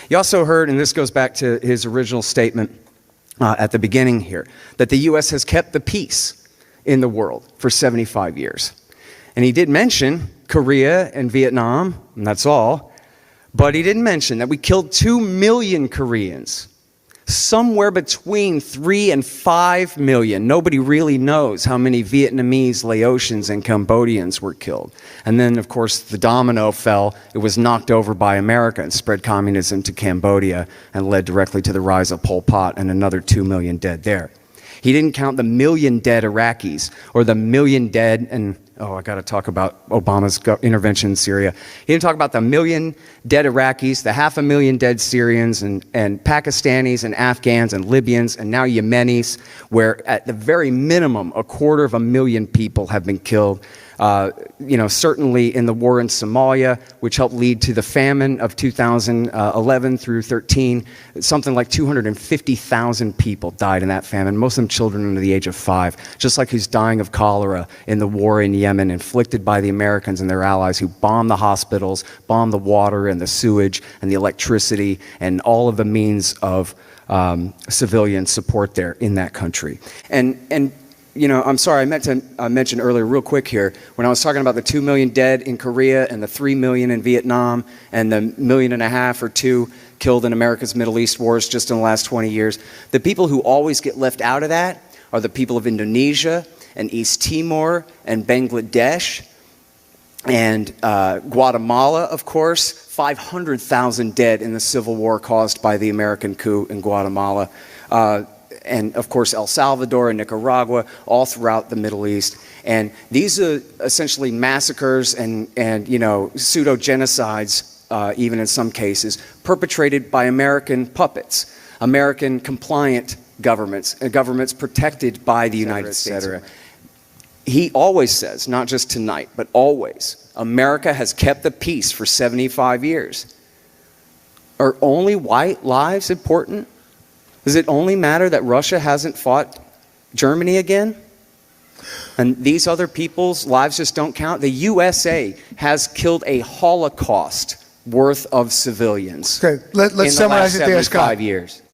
You also heard, and this goes back to his original statement at the beginning here, that the U.S. has kept the peace in the world for 75 years. And he did mention Korea and Vietnam, and that's all. But he didn't mention that we killed 2 million Koreans. Somewhere between 3 and 5 million. Nobody really knows how many Vietnamese, Laotians, and Cambodians were killed. And then, of course, the domino fell. It was knocked over by America and spread communism to Cambodia and led directly to the rise of Pol Pot and another 2 million dead there. He didn't count the million dead Iraqis or the million dead, and I got to talk about Obama's intervention in Syria. He didn't talk about the million dead Iraqis, the 500,000 dead Syrians and Pakistanis and Afghans and Libyans and now Yemenis, where at the very minimum, 250,000 people have been killed. Certainly in the war in Somalia, which helped lead to the famine of 2011 through 13, something like 250,000 people died in that famine, most of them children under the age of 5, just like who's dying of cholera in the war in Yemen, inflicted by the Americans and their allies who bombed the hospitals, bombed the water and the sewage and the electricity and all of the means of civilian support there in that country. And I'm sorry, I meant to mention earlier real quick here, when I was talking about the 2 million dead in Korea and the 3 million in Vietnam and the 1.5 million or 2 killed in America's Middle East wars just in the last 20 years, the people who always get left out of that are the people of Indonesia and East Timor and Bangladesh and Guatemala, of course. 500,000 dead in the civil war caused by the American coup in Guatemala. And of course El Salvador and Nicaragua, all throughout the Middle East. And these are essentially massacres and pseudo-genocides, even in some cases, perpetrated by American puppets, American compliant governments, governments protected by the United States. He always says, not just tonight, but always, America has kept the peace for 75 years. Are only white lives important? Does it only matter that Russia hasn't fought Germany again? And these other people's lives just don't count? The USA has killed a Holocaust worth of civilians. Okay, let's summarize it there, Scott. In the last 75 years.